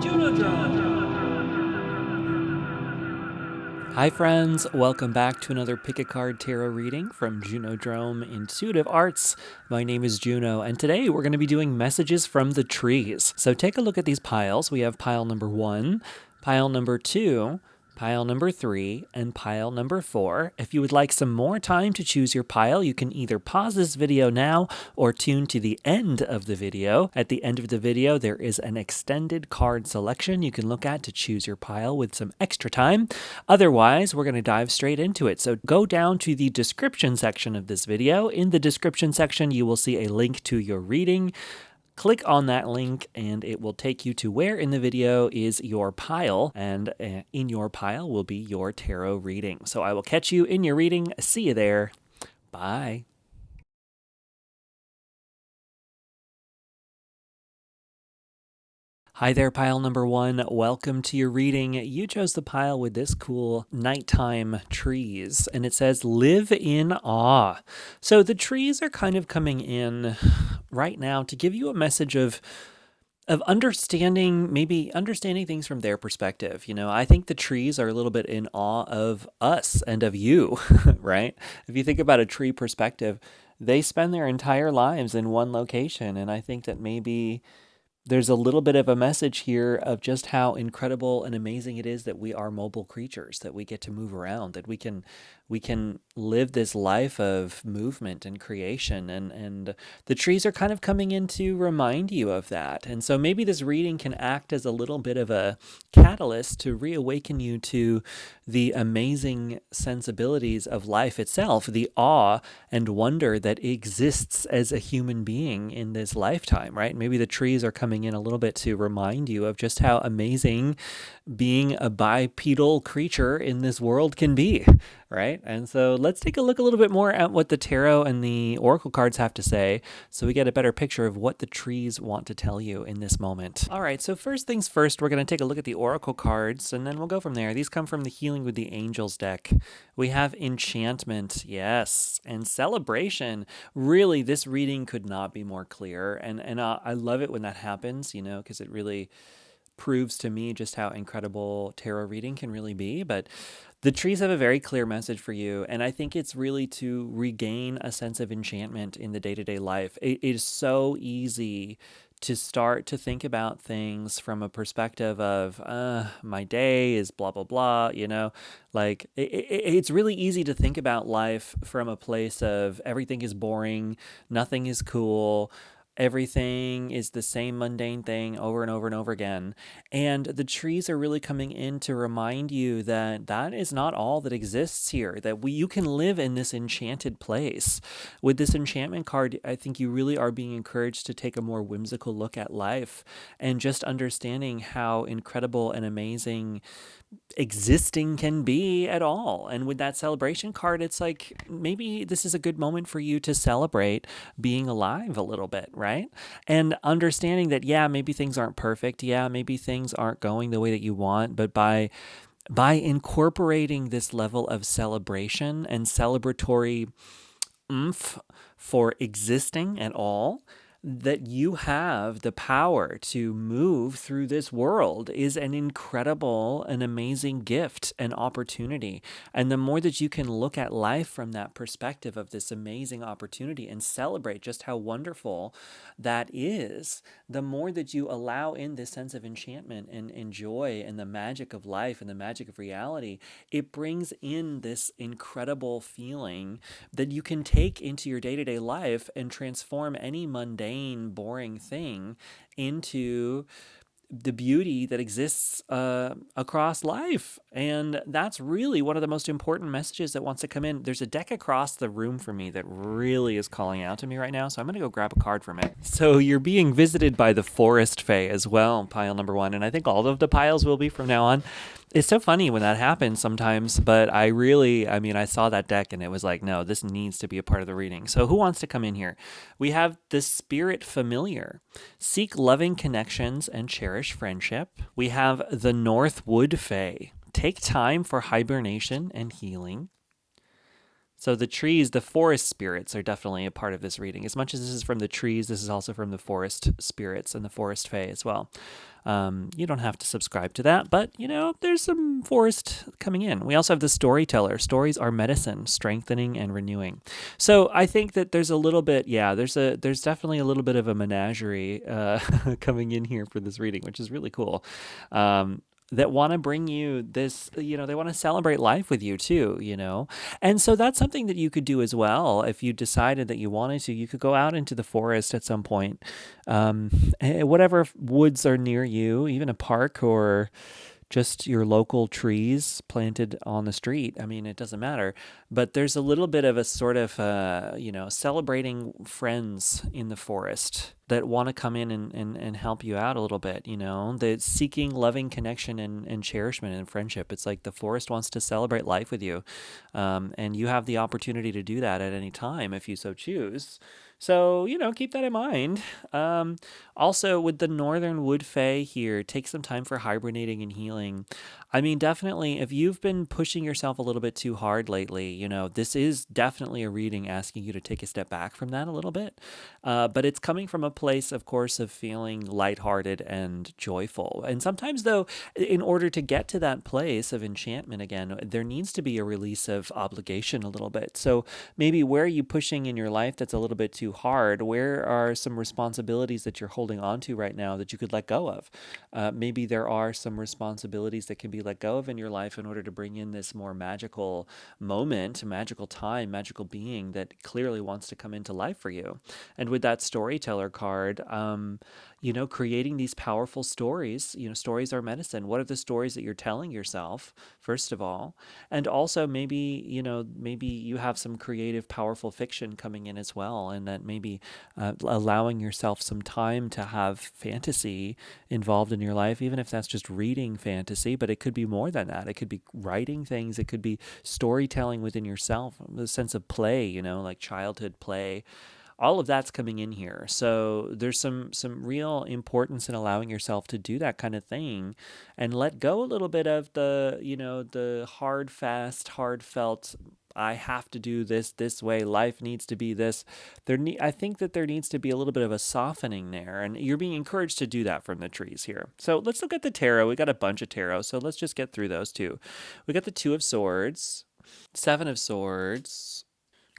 Juno. Hi friends, welcome back to another Pick a Card Tarot reading from Juno Intuitive Arts. My name is Juno, and today we're going to be doing messages from the trees. So take a look at these piles. We have pile number 1, pile number 2, pile number 3, and pile number 4. If you would like some more time to choose your pile, you can either pause this video now or tune to the end of the video. At the end of the video, there is an extended card selection you can look at to choose your pile with some extra time. Otherwise, we're going to dive straight into it. So go down to the description section of this video. In the description section, you will see a link to your reading. Click on that link and it will take you to where in the video is your pile, and in your pile will be your tarot reading. So I will catch you in your reading. See you there. Bye. Hi there, pile number 1. Welcome to your reading. You chose the pile with this cool nighttime trees, and it says, live in awe. So the trees are kind of coming in right now to give you a message of understanding, maybe understanding things from their perspective. You know, I think the trees are a little bit in awe of us and of you, right? If you think about a tree perspective, they spend their entire lives in one location, and I think that maybe there's a little bit of a message here of just how incredible and amazing it is that we are mobile creatures, that we get to move around, that we can live this life of movement and creation, and the trees are kind of coming in to remind you of that. And so maybe this reading can act as a little bit of a catalyst to reawaken you to the amazing sensibilities of life itself, the awe and wonder that exists as a human being in this lifetime, right? Maybe the trees are coming in a little bit to remind you of just how amazing being a bipedal creature in this world can be, right? And so let's take a look a little bit more at what the tarot and the oracle cards have to say so we get a better picture of what the trees want to tell you in this moment. All right, so first things first, we're going to take a look at the oracle cards and then we'll go from there. These come from the Healing with the Angels deck. We have enchantment, yes, and celebration. Really, this reading could not be more clear, and I love it when that happens, you know, because it really proves to me just how incredible tarot reading can really be. But the trees have a very clear message for you, and I think it's really to regain a sense of enchantment in the day-to-day life. It is so easy to start to think about things from a perspective of, my day is blah, blah, blah, you know, like it's really easy to think about life from a place of everything is boring, nothing is cool, everything is the same mundane thing over and over and over again. And the trees are really coming in to remind you that that is not all that exists here, that you can live in this enchanted place. With this enchantment card, I think you really are being encouraged to take a more whimsical look at life and just understanding how incredible and amazing existing can be at all. And with that celebration card, it's like maybe this is a good moment for you to celebrate being alive a little bit, right? And understanding that, yeah, maybe things aren't perfect. Yeah, maybe things aren't going the way that you want, but by incorporating this level of celebration and celebratory oomph for existing at all, that you have the power to move through this world is an incredible and amazing gift and opportunity. And the more that you can look at life from that perspective of this amazing opportunity and celebrate just how wonderful that is, the more that you allow in this sense of enchantment and joy and the magic of life and the magic of reality, it brings in this incredible feeling that you can take into your day-to-day life and transform any mundane, boring thing into the beauty that exists across life. And that's really one of the most important messages that wants to come in. There's a deck across the room from me that really is calling out to me right now, so I'm going to go grab a card from it. So you're being visited by the Forest Fae as well, pile number 1, and I think all of the piles will be from now on. It's so funny when that happens sometimes, but I saw that deck and it was like, no, this needs to be a part of the reading. So who wants to come in here? We have the Spirit Familiar. Seek loving connections and cherish friendship. We have the Northwood Fae. Take time for hibernation and healing. So the trees, the forest spirits are definitely a part of this reading. As much as this is from the trees, this is also from the forest spirits and the forest fae as well. You don't have to subscribe to that, but there's some forest coming in. We also have the storyteller. Stories are medicine, strengthening and renewing. So I think that there's a little bit, yeah, there's definitely a little bit of a menagerie coming in here for this reading, which is really cool. That want to bring you this, they want to celebrate life with you too. And so that's something that you could do as well. If you decided that you wanted to, you could go out into the forest at some point, um, whatever woods are near you, even a park or just your local trees planted on the street. I mean, it doesn't matter. But there's a little bit of a sort of, celebrating friends in the forest that want to come in and help you out a little bit, the seeking loving connection and cherishment and friendship. It's like the forest wants to celebrate life with you. And you have the opportunity to do that at any time if you so choose. So, keep that in mind. Also, with the Northern Wood Fae here, take some time for hibernating and healing. I mean, definitely, if you've been pushing yourself a little bit too hard lately, this is definitely a reading asking you to take a step back from that a little bit. But it's coming from a place, of course, of feeling lighthearted and joyful. And sometimes, though, in order to get to that place of enchantment again, there needs to be a release of obligation a little bit. So maybe where are you pushing in your life that's a little bit too hard? Where are some responsibilities that you're holding on to right now that you could let go of? Maybe there are some responsibilities that can be let go of in your life in order to bring in this more magical moment, magical time, magical being that clearly wants to come into life for you. And with that storyteller card, creating these powerful stories, stories are medicine. What are the stories that you're telling yourself, first of all? And also maybe you have some creative, powerful fiction coming in as well. And that maybe allowing yourself some time to have fantasy involved in your life, even if that's just reading fantasy, but it could be more than that. It could be writing things. It could be storytelling within yourself, the sense of play, like childhood play. All of that's coming in here. So there's some real importance in allowing yourself to do that kind of thing and let go a little bit of the hard, fast, hard felt, I have to do this way. Life needs to be this. I think that there needs to be a little bit of a softening there, and you're being encouraged to do that from the trees here. So let's look at the tarot. We got a bunch of tarot, so let's just get through those two. We got the Two of Swords, Seven of Swords,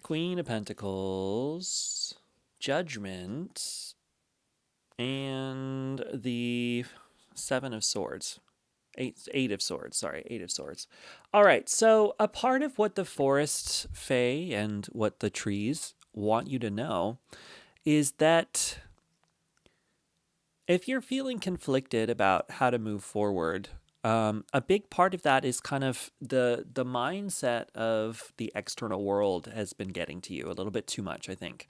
Queen of Pentacles, Judgment, and the Seven of Swords. Eight of Swords, sorry, Eight of Swords. All right, so a part of what the forest fae and what the trees want you to know is that if you're feeling conflicted about how to move forward, a big part of that is kind of the mindset of the external world has been getting to you a little bit too much, I think.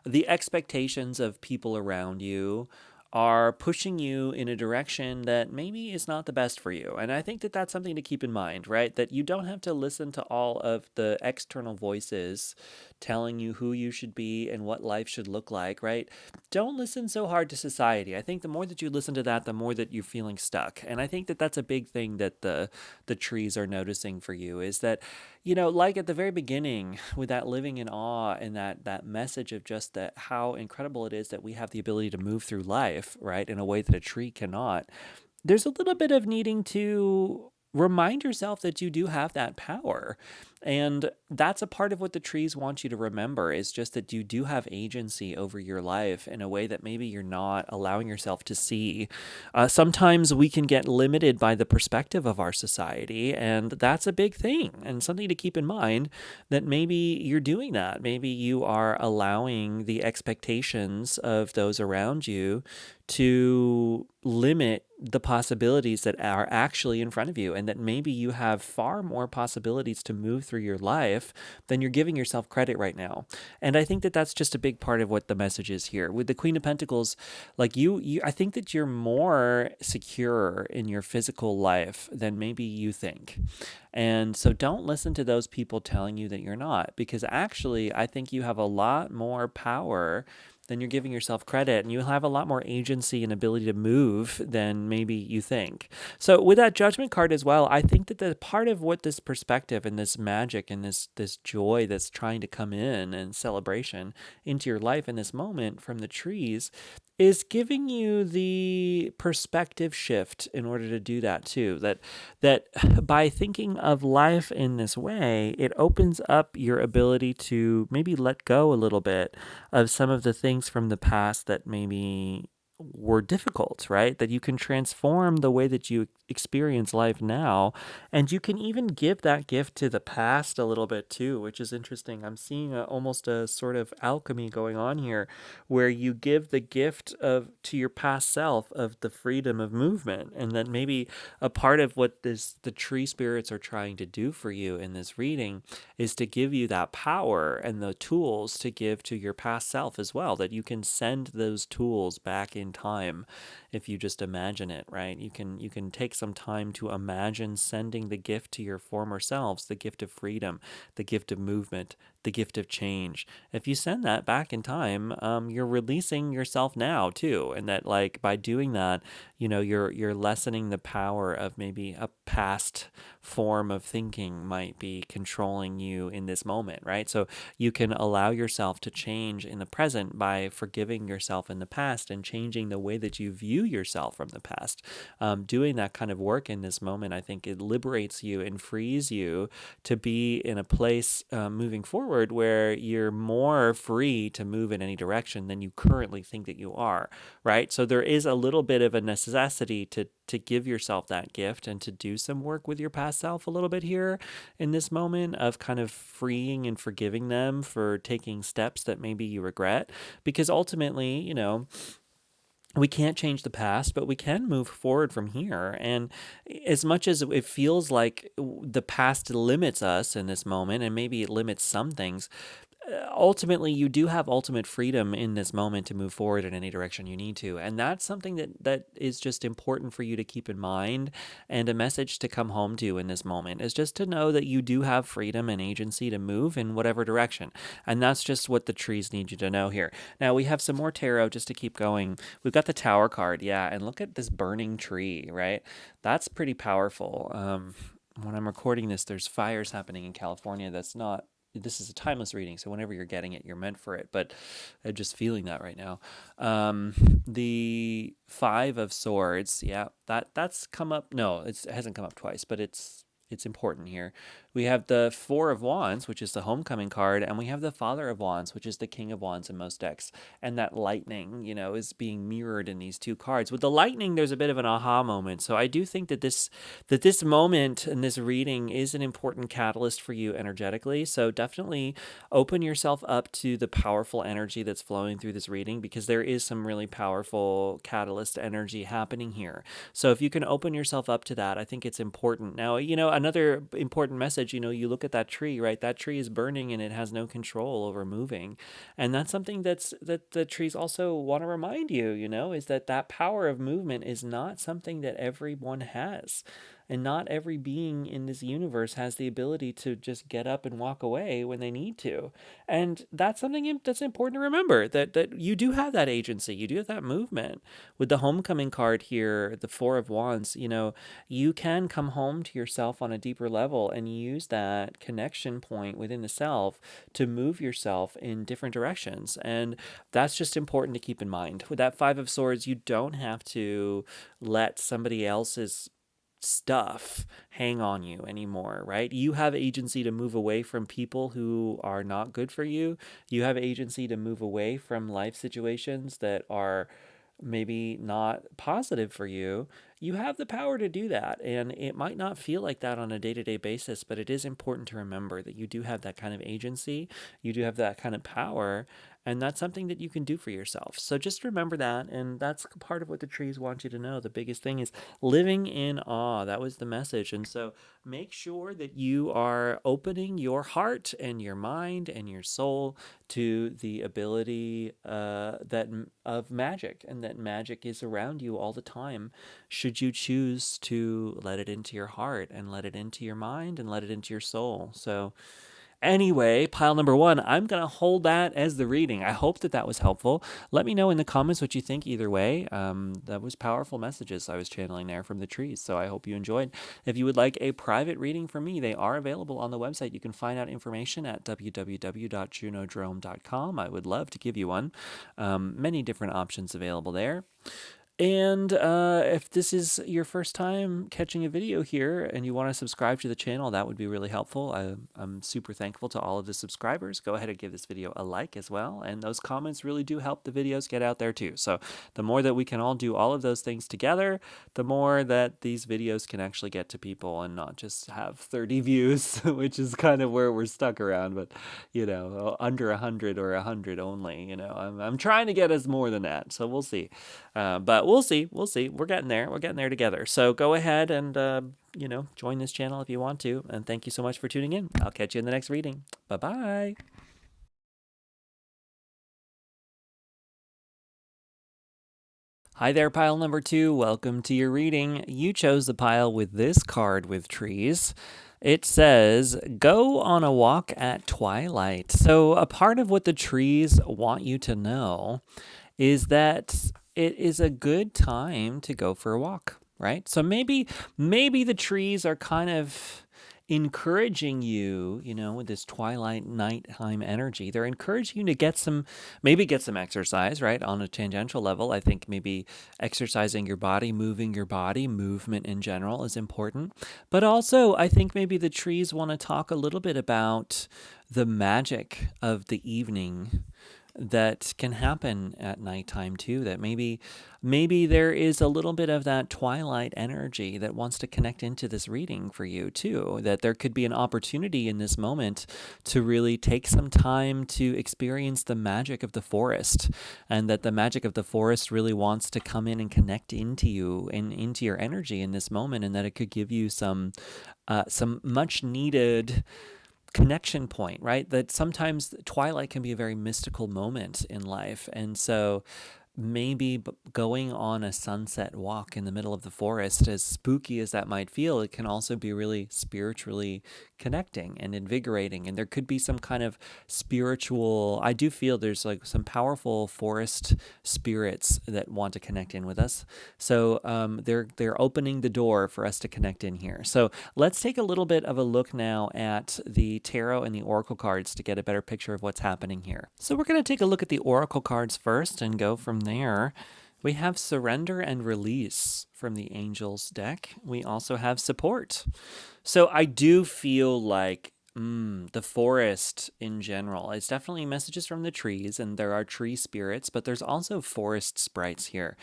The expectations of people around you are pushing you in a direction that maybe is not the best for you. And I think that that's something to keep in mind, right? That you don't have to listen to all of the external voices telling you who you should be and what life should look like, right? Don't listen so hard to society. I think the more that you listen to that, the more that you're feeling stuck. And I think that that's a big thing that the trees are noticing for you is that, like at the very beginning with that living in awe and that message of just that how incredible it is that we have the ability to move through life, right, in a way that a tree cannot. There's a little bit of needing to remind yourself that you do have that power. And that's a part of what the trees want you to remember is just that you do have agency over your life in a way that maybe you're not allowing yourself to see. Sometimes we can get limited by the perspective of our society, and that's a big thing and something to keep in mind that maybe you're doing that. Maybe you are allowing the expectations of those around you to limit the possibilities that are actually in front of you, and that maybe you have far more possibilities to move through your life than you're giving yourself credit right now. And I think that that's just a big part of what the message is here. With the Queen of Pentacles, like I think that you're more secure in your physical life than maybe you think. And so don't listen to those people telling you that you're not, because actually I think you have a lot more power then you're giving yourself credit, and you'll have a lot more agency and ability to move than maybe you think. So with that judgment card as well, I think that the part of what this perspective and this magic and this joy that's trying to come in and celebration into your life in this moment from the trees is giving you the perspective shift in order to do that too. That by thinking of life in this way, it opens up your ability to maybe let go a little bit of some of the things from the past that maybe were difficult, right? That you can transform the way that you experience life now. And you can even give that gift to the past a little bit too, which is interesting. I'm seeing almost a sort of alchemy going on here where you give the gift of to your past self of the freedom of movement. And then maybe a part of what the tree spirits are trying to do for you in this reading is to give you that power and the tools to give to your past self as well, that you can send those tools back in time if you just imagine it, right? You can take some time to imagine sending the gift to your former selves, the gift of freedom, the gift of movement, the gift of change. If you send that back in time, you're releasing yourself now too, and that like by doing that, you're lessening the power of maybe a past form of thinking might be controlling you in this moment, right? So you can allow yourself to change in the present by forgiving yourself in the past and changing the way that you view yourself from the past. Doing that kind of work in this moment, I think it liberates you and frees you to be in a place moving forward where you're more free to move in any direction than you currently think that you are, right? So there is a little bit of a necessity to give yourself that gift and to do some work with your past self a little bit here in this moment of kind of freeing and forgiving them for taking steps that maybe you regret. Because ultimately, we can't change the past, but we can move forward from here. And as much as it feels like the past limits us in this moment, and maybe it limits some things, ultimately you do have ultimate freedom in this moment to move forward in any direction you need to, and that's something that is just important for you to keep in mind, and a message to come home to in this moment is just to know that you do have freedom and agency to move in whatever direction, and that's just what the trees need you to know here. Now we have some more tarot just to keep going. We've got the Tower card, yeah, and look at this burning tree, right? That's pretty powerful. When I'm recording this, there's fires happening in California. This is a timeless reading, so whenever you're getting it, you're meant for it. But I'm just feeling that right now. The Five of Swords, yeah, that's come up. No, it hasn't come up twice, but it's important here. We have the Four of Wands, which is the homecoming card, and we have the Father of Wands, which is the King of Wands in most decks. And that lightning, is being mirrored in these two cards. With the lightning, there's a bit of an aha moment. So I do think that this moment and this reading is an important catalyst for you energetically. So definitely open yourself up to the powerful energy that's flowing through this reading, because there is some really powerful catalyst energy happening here. So if you can open yourself up to that, I think it's important. Now, another important message, you look at that tree, right? That tree is burning and it has no control over moving. And that's something that the trees also want to remind you, is that power of movement is not something that everyone has. And not every being in this universe has the ability to just get up and walk away when they need to. And that's something that's important to remember, that you do have that agency. You do have that movement. With the homecoming card here, the Four of Wands, you can come home to yourself on a deeper level and use that connection point within the self to move yourself in different directions. And that's just important to keep in mind. With that Five of Swords, you don't have to let somebody else's stuff hang on you anymore, right? You have agency to move away from people who are not good for you. You have agency to move away from life situations that are maybe not positive for you. You have the power to do that. And it might not feel like that on a day to day basis, but it is important to remember that you do have that kind of agency. You do have that kind of power. And that's something that you can do for yourself. So just remember that. And that's part of what the trees want you to know. The biggest thing is living in awe. That was the message. And so make sure that you are opening your heart and your mind and your soul to the ability of magic, and that magic is around you all the time, should you choose to let it into your heart and let it into your mind and let it into your soul. So Anyway, pile number one, I'm going to hold that as the reading. I hope that that was helpful. Let me know in the comments what you think either way. That was powerful messages I was channeling there from the trees. So I hope you enjoyed. If you would like a private reading from me, they are available on the website. You can find out information at www.junodrome.com. I would love to give you one. Many different options available there. And if this is your first time catching a video here and you want to subscribe to the channel, that would be really helpful. I'm super thankful to all of the subscribers. Go ahead and give this video a like as well. And those comments really do help the videos get out there too. So the more that we can all do all of those things together, the more that these videos can actually get to people and not just have 30 views, which is kind of where we're stuck around. But, under 100 or 100 only, I'm trying to get us more than that. So we'll see. But we'll see. We'll see. We're getting there. We're getting there together. So go ahead and, join this channel if you want to. And thank you so much for tuning in. I'll catch you in the next reading. Bye-bye. Hi there, pile number two. Welcome to your reading. You chose the pile with this card with trees. It says, go on a walk at twilight. So a part of what the trees want you to know is that it is a good time to go for a walk, right? So maybe the trees are kind of encouraging you, with this twilight nighttime energy. They're encouraging you to maybe get some exercise, right? On a tangential level, I think maybe exercising your body, moving your body, movement in general is important. But also, I think maybe the trees want to talk a little bit about the magic of the evening that can happen at nighttime too, that maybe there is a little bit of that twilight energy that wants to connect into this reading for you too, that there could be an opportunity in this moment to really take some time to experience the magic of the forest, and that the magic of the forest really wants to come in and connect into you and into your energy in this moment, and that it could give you some much needed connection point, right? That sometimes twilight can be a very mystical moment in life. And so maybe going on a sunset walk in the middle of the forest, as spooky as that might feel, it can also be really spiritually connecting and invigorating. And there could be some kind of spiritual, I do feel there's like some powerful forest spirits that want to connect in with us. So they're opening the door for us to connect in here. So let's take a little bit of a look now at the tarot and the oracle cards to get a better picture of what's happening here. So we're going to take a look at the oracle cards first and go from there. We have surrender and release from the angels deck. We also have support. So I do feel like the forest in general, it's definitely messages from the trees, and there are tree spirits, but there's also forest sprites here.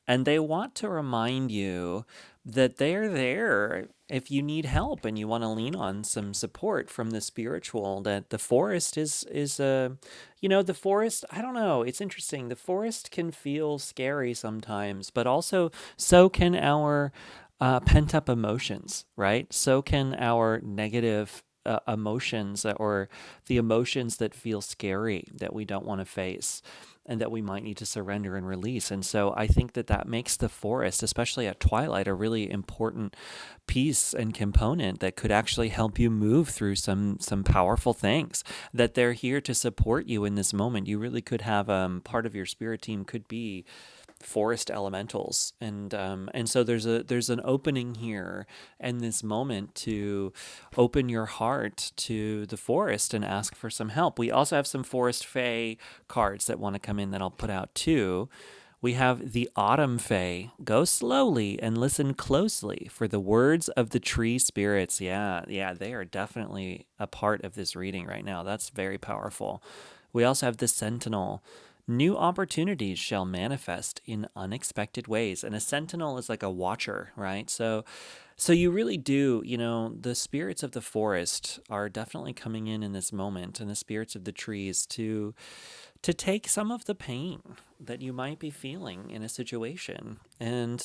And they want to remind you that they're there if you need help and you want to lean on some support from the spiritual, that the forest is the forest, I don't know, it's interesting. The forest can feel scary sometimes, but also so can our pent up emotions, right? So can our negative emotions, or the emotions that feel scary that we don't want to face and that we might need to surrender and release. And so I think that makes the forest, especially at twilight, a really important piece and component that could actually help you move through some powerful things, that they're here to support you in this moment. You really could have part of your spirit team could be forest elementals, and so there's an opening here in this moment to open your heart to the forest and ask for some help. We also have some forest fae cards that want to come in that I'll put out too. We have the autumn fae. Go slowly and listen closely for the words of the tree spirits. Yeah, they are definitely a part of this reading right now. That's very powerful. We also have the sentinel. New opportunities shall manifest in unexpected ways. And a sentinel is like a watcher, right? So you really do, the spirits of the forest are definitely coming in this moment, and the spirits of the trees to take some of the pain that you might be feeling in a situation. And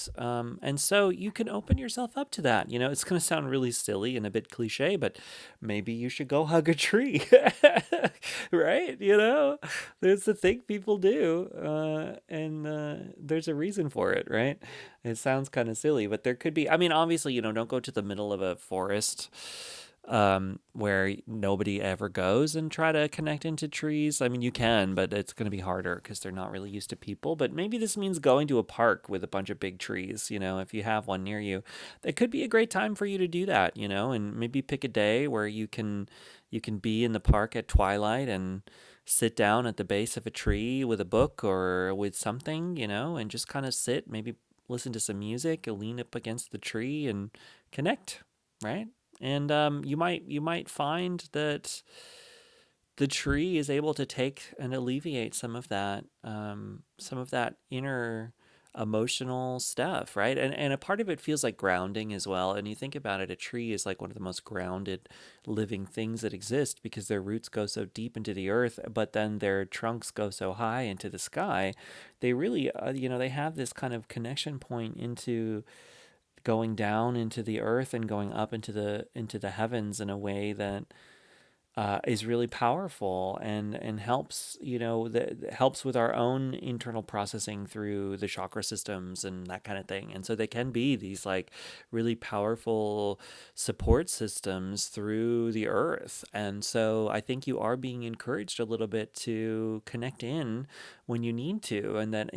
so you can open yourself up to that. It's going to sound really silly and a bit cliche, but maybe you should go hug a tree, right? There's the thing people do. And there's a reason for it, right? It sounds kind of silly, but there could be, obviously, don't go to the middle of a forest where nobody ever goes and try to connect into trees. I mean, you can, but it's going to be harder because they're not really used to people. But maybe this means going to a park with a bunch of big trees, if you have one near you. It could be a great time for you to do that, and maybe pick a day where you can be in the park at twilight and sit down at the base of a tree with a book or with something, and just kind of sit, maybe listen to some music, lean up against the tree and connect, right? And you might find that the tree is able to take and alleviate some of that inner emotional stuff, right? And a part of it feels like grounding as well. And you think about it, a tree is like one of the most grounded living things that exist because their roots go so deep into the earth, but then their trunks go so high into the sky. They really, they have this kind of connection point into going down into the earth and going up into the heavens in a way that is really powerful and helps that helps with our own internal processing through the chakra systems and that kind of thing. And so they can be these like really powerful support systems through the earth. And so I think you are being encouraged a little bit to connect in when you need to, and that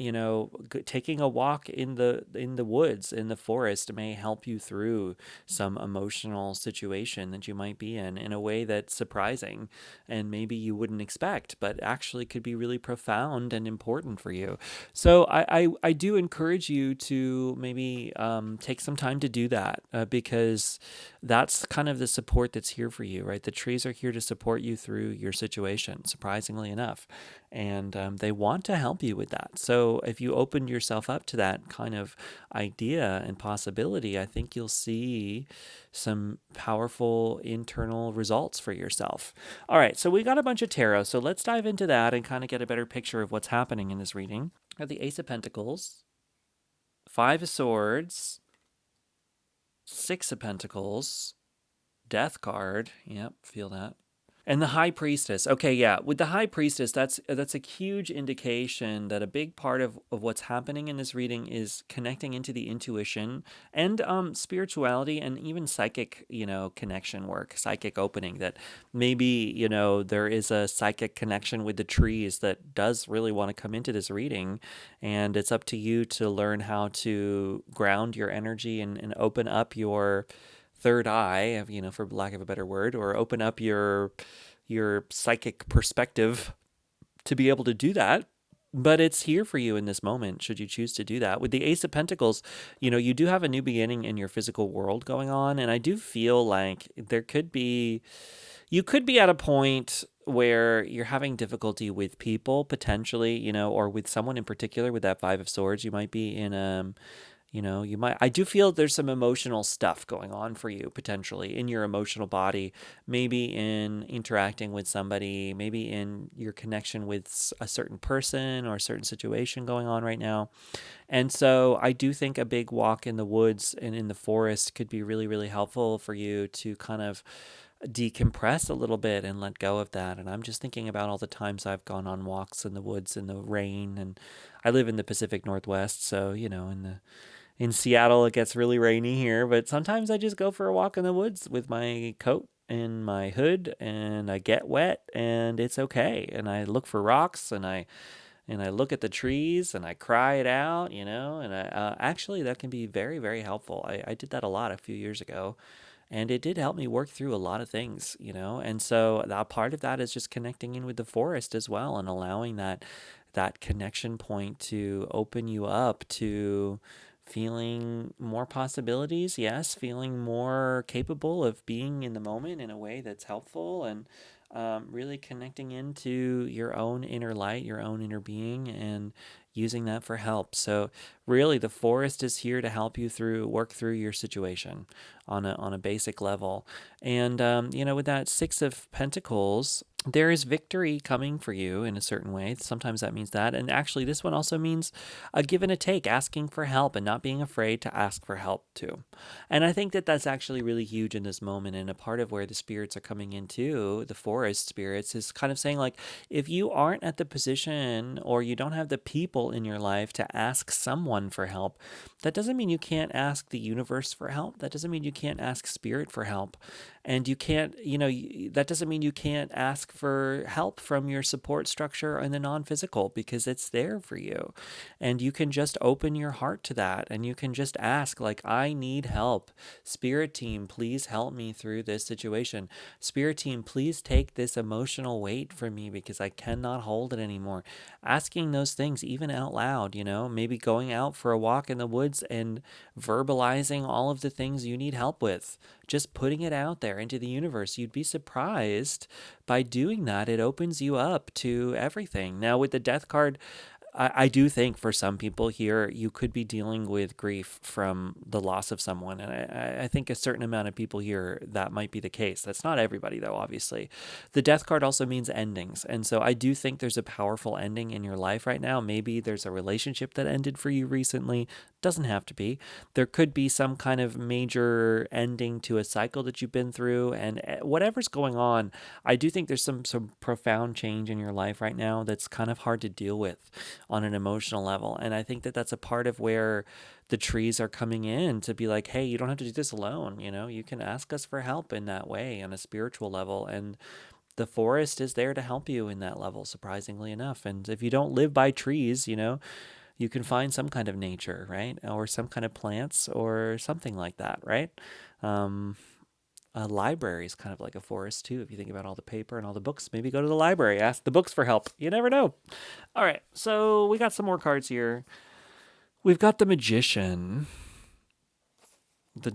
taking a walk in the woods, in the forest, may help you through some emotional situation that you might be in a way that's surprising and maybe you wouldn't expect, but actually could be really profound and important for you. So I do encourage you to maybe take some time to do that, because that's kind of the support that's here for you, right? The trees are here to support you through your situation, surprisingly enough. And they want to help you with that. So if you open yourself up to that kind of idea and possibility, I think you'll see some powerful internal results for yourself. All right, so we got a bunch of tarot. So let's dive into that and kind of get a better picture of what's happening in this reading. We have the Ace of Pentacles, Five of Swords, Six of Pentacles, Death card. Yep, feel that. And the High Priestess. Okay, yeah. With the High Priestess, that's a huge indication that a big part of what's happening in this reading is connecting into the intuition and spirituality and even psychic, connection work, psychic opening. That maybe, there is a psychic connection with the trees that does really want to come into this reading. And it's up to you to learn how to ground your energy and open up your third eye, for lack of a better word, or open up your psychic perspective to be able to do that. But it's here for you in this moment, should you choose to do that. With the Ace of Pentacles, you do have a new beginning in your physical world going on. And I do feel like you could be at a point where you're having difficulty with people potentially, or with someone in particular. With that Five of Swords, you might be in I do feel there's some emotional stuff going on for you potentially in your emotional body, maybe in interacting with somebody, maybe in your connection with a certain person or a certain situation going on right now. And so I do think a big walk in the woods and in the forest could be really, really helpful for you to kind of decompress a little bit and let go of that. And I'm just thinking about all the times I've gone on walks in the woods in the rain. And I live in the Pacific Northwest, so in Seattle, it gets really rainy here, but sometimes I just go for a walk in the woods with my coat and my hood, and I get wet, and it's okay. And I look for rocks, and I look at the trees, and I cry it out, And actually, that can be very, very helpful. I did that a lot a few years ago, and it did help me work through a lot of things. And so that part of that is just connecting in with the forest as well, and allowing that connection point to open you up to feeling more possibilities, yes, feeling more capable of being in the moment in a way that's helpful, and really connecting into your own inner light, your own inner being, and using that for help. So really, the forest is here to help you work through your situation on a basic level. And with that Six of Pentacles, there is victory coming for you in a certain way. Sometimes that means that. And actually, this one also means a give and a take, asking for help and not being afraid to ask for help too. And I think that that's actually really huge in this moment. And a part of where the spirits are coming into, the forest spirits, is kind of saying, like, if you aren't at the position or you don't have the people in your life to ask someone for help, that doesn't mean you can't ask the universe for help. That doesn't mean you can't ask spirit for help. And you can't, that doesn't mean you can't ask for help from your support structure in the non-physical, because it's there for you. And you can just open your heart to that, and you can just ask, like, I need help. Spirit team, please help me through this situation. Spirit team, please take this emotional weight from me because I cannot hold it anymore. Asking those things even out loud, maybe going out for a walk in the woods and verbalizing all of the things you need help with, just putting it out there into the universe. You'd be surprised by doing that. It opens you up to everything. Now, with the death card, I do think for some people here, you could be dealing with grief from the loss of someone. And I think a certain amount of people here, that might be the case. That's not everybody, though, obviously. The death card also means endings. And so I do think there's a powerful ending in your life right now. Maybe there's a relationship that ended for you recently. Doesn't have to be. There could be some kind of major ending to a cycle that you've been through. And whatever's going on, I do think there's some profound change in your life right now that's kind of hard to deal with on an emotional level. And I think that that's a part of where the trees are coming in to be like, hey, you don't have to do this alone. You can ask us for help in that way on a spiritual level. And the forest is there to help you in that level, surprisingly enough. And if you don't live by trees, you can find some kind of nature, right? Or some kind of plants or something like that, right? Um, a library is kind of like a forest too. If you think about all the paper and all the books, maybe go to the library, ask the books for help. You never know. All right, so we got some more cards here. We've got the Magician, the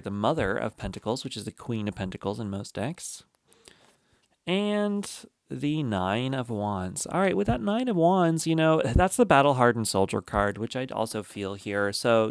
Mother of Pentacles, which is the Queen of Pentacles in most decks, and the Nine of Wands. All right, with that Nine of Wands, that's the Battle Hardened Soldier card, which I'd also feel here. So,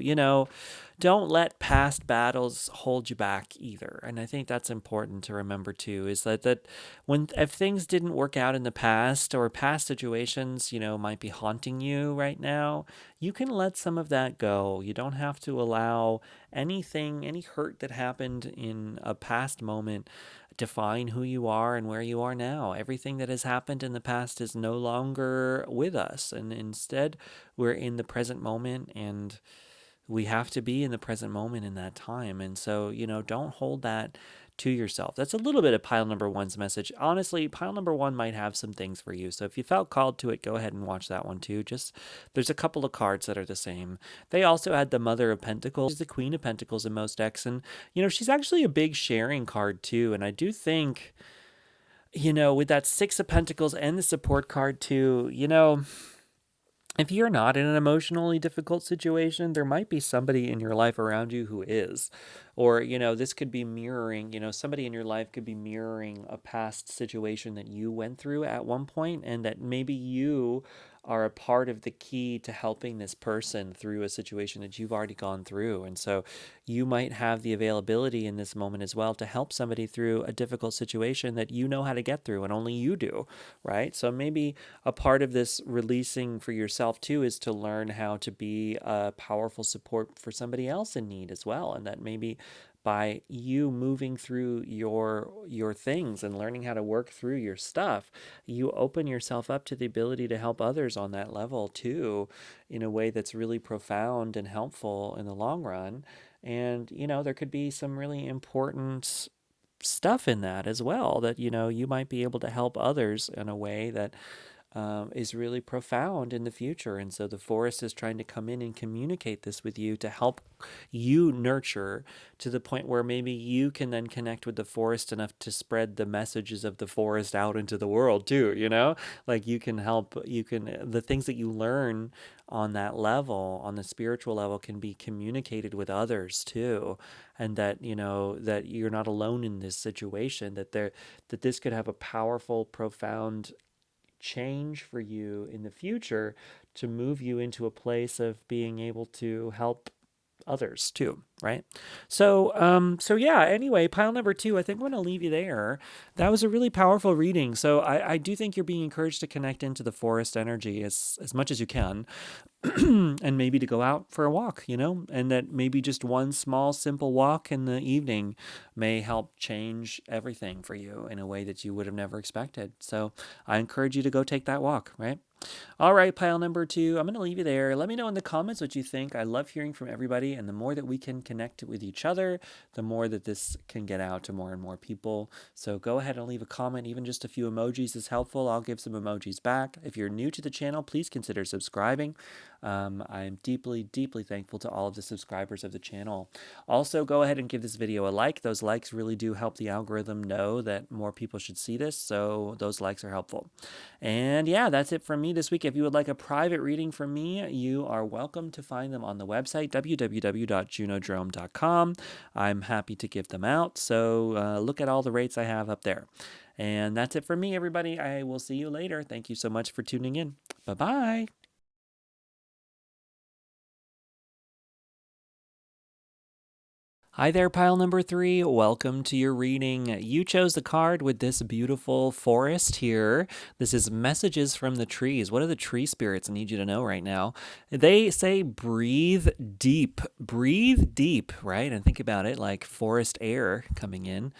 don't let past battles hold you back either. And I think that's important to remember too, is that if things didn't work out in the past, or past situations, might be haunting you right now, you can let some of that go. You don't have to allow any hurt that happened in a past moment define who you are and where you are now. Everything that has happened in the past is no longer with us. And instead, we're in the present moment, and we have to be in the present moment in that time. And so, don't hold that to yourself. That's a little bit of pile number one's message. Honestly, pile number one might have some things for you. So if you felt called to it, go ahead and watch that one too. There's a couple of cards that are the same. They also had the Mother of Pentacles, the Queen of Pentacles in most decks. And, she's actually a big sharing card too. And I do think, with that Six of Pentacles and the support card too, if you're not in an emotionally difficult situation, there might be somebody in your life around you who is. Or, this could be mirroring, somebody in your life could be mirroring a past situation that you went through at one point, and that maybe you are a part of the key to helping this person through a situation that you've already gone through. And so you might have the availability in this moment as well to help somebody through a difficult situation that you know how to get through and only you do, right? So maybe a part of this releasing for yourself too is to learn how to be a powerful support for somebody else in need as well. And that maybe by you moving through your things and learning how to work through your stuff, you open yourself up to the ability to help others on that level too, in a way that's really profound and helpful in the long run. And there could be some really important stuff in that as well, that you might be able to help others in a way that is really profound in the future. And so the forest is trying to come in and communicate this with you to help you nurture to the point where maybe you can then connect with the forest enough to spread the messages of the forest out into the world too, like the things that you learn on that level, on the spiritual level, can be communicated with others too. And that, that you're not alone in this situation, that this could have a powerful, profound change for you in the future to move you into a place of being able to help others too, right? So yeah, anyway, pile number two, I think I'm going to leave you there. That was a really powerful reading. So I do think you're being encouraged to connect into the forest energy as much as you can. And maybe to go out for a walk, and that maybe just one small, simple walk in the evening may help change everything for you in a way that you would have never expected. So I encourage you to go take that walk, right? All right, pile number two. I'm going to leave you there. Let me know in the comments what you think. I love hearing from everybody. And the more that we can connect with each other, the more that this can get out to more and more people. So go ahead and leave a comment. Even just a few emojis is helpful. I'll give some emojis back. If you're new to the channel, please consider subscribing. I'm deeply, deeply thankful to all of the subscribers of the channel. Also, go ahead and give this video a like. Those likes really do help the algorithm know that more people should see this. So those likes are helpful. And yeah, that's it from me this week. If you would like a private reading from me, you are welcome to find them on the website, www.junodrome.com. I'm happy to give them out. So look at all the rates I have up there. And that's it from me, everybody. I will see you later. Thank you so much for tuning in. Bye-bye. Hi there, pile number three. Welcome to your reading. You chose the card with this beautiful forest here. This is messages from the trees. What are the tree spirits? I need you to know right now. They say breathe deep. Breathe deep, right? And think about it like forest air coming in.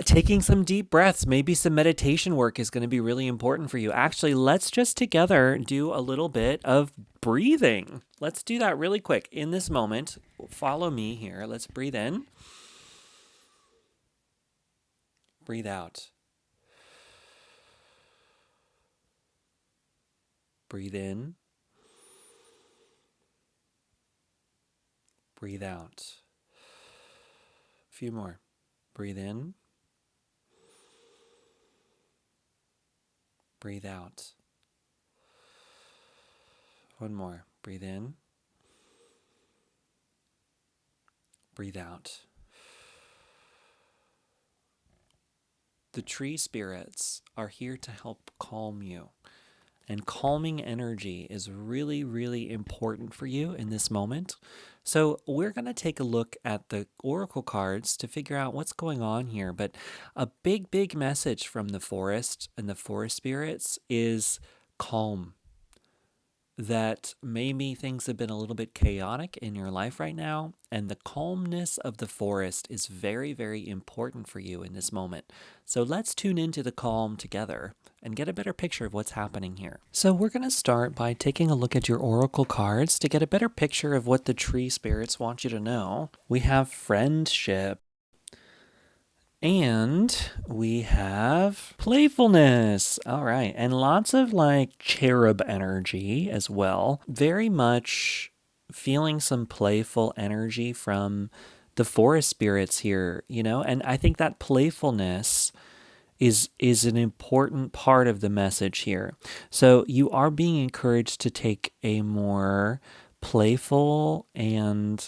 Taking some deep breaths, maybe some meditation work is going to be really important for you. Actually, let's just together do a little bit of breathing. Let's do that really quick in this moment. Follow me here. Let's breathe in. Breathe out. Breathe in. Breathe out. A few more. Breathe in. Breathe out. One more. Breathe in. Breathe out. The tree spirits are here to help calm you. And calming energy is really, really important for you in this moment. So we're going to take a look at the oracle cards to figure out what's going on here. But a big, big message from the forest and the forest spirits is calm. That maybe things have been a little bit chaotic in your life right now, and the calmness of the forest is very, very important for you in this moment. So let's tune into the calm together and get a better picture of what's happening here. So we're going to start by taking a look at your oracle cards to get a better picture of what the tree spirits want you to know. We have friendship. And we have playfulness. All right. And lots of like cherub energy as well. Very much feeling some playful energy from the forest spirits here, you know? And I think that playfulness is an important part of the message here. So you are being encouraged to take a more playful and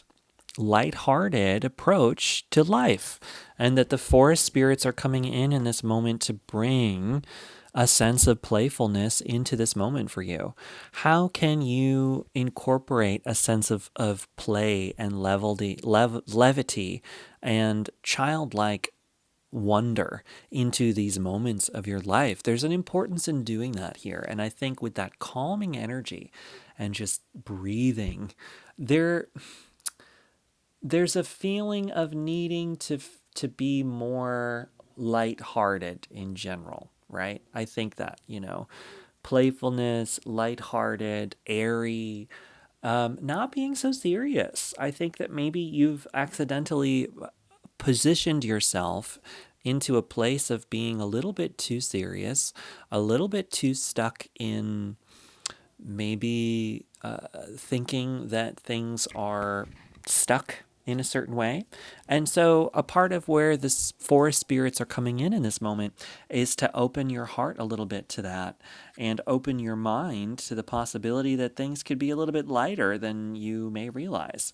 lighthearted approach to life, and that the forest spirits are coming in this moment to bring a sense of playfulness into this moment for you. How can you incorporate a sense of play and levity and childlike wonder into these moments of your life? There's an importance in doing that here. And I think with that calming energy and just breathing, there's a feeling of needing to be more lighthearted in general, right? I think that, you know, playfulness, lighthearted, airy, not being so serious. I think that maybe you've accidentally positioned yourself into a place of being a little bit too serious, a little bit too stuck in maybe thinking that things are stuck in a certain way. And so a part of where the forest spirits are coming in this moment is to open your heart a little bit to that and open your mind to the possibility that things could be a little bit lighter than you may realize.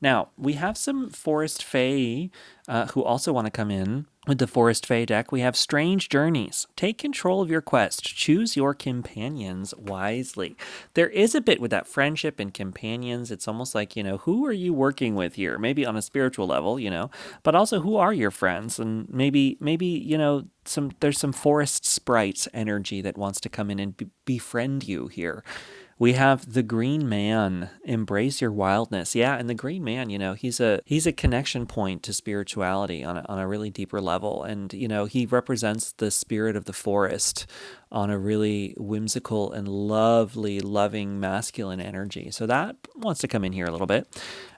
Now, we have some forest fae who also want to come in. With the Forest Fae deck, we have Strange Journeys. Take control of your quest. Choose your companions wisely. There is a bit with that friendship and companions. It's almost like, you know, who are you working with here? Maybe on a spiritual level, you know, but also who are your friends? And maybe you know, there's some forest sprites energy that wants to come in and befriend you here. We have the green man, embrace your wildness. Yeah, and the green man, he's a connection point to spirituality on a really deeper level. And, he represents the spirit of the forest on a really whimsical and lovely, loving masculine energy. So that wants to come in here a little bit.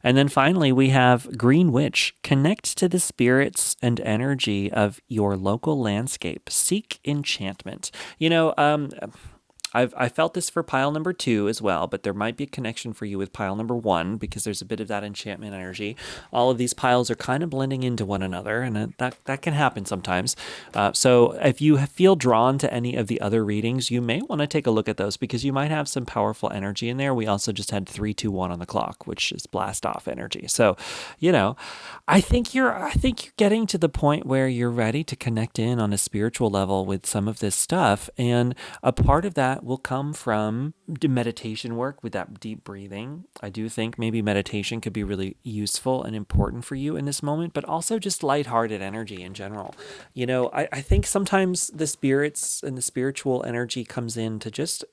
And then finally, we have Green Witch. Connect to the spirits and energy of your local landscape. Seek enchantment. I felt this for pile number 2 as well, but there might be a connection for you with pile number 1 because there's a bit of that enchantment energy. All of these piles are kind of blending into one another, and that can happen sometimes. So if you feel drawn to any of the other readings, you may want to take a look at those because you might have some powerful energy in there. We also just had 3, 2, 1 on the clock, which is blast off energy. So, I think you're getting to the point where you're ready to connect in on a spiritual level with some of this stuff, and a part of that will come from meditation work with that deep breathing. I do think maybe meditation could be really useful and important for you in this moment, but also just lighthearted energy in general. I think sometimes the spirits and the spiritual energy comes in to just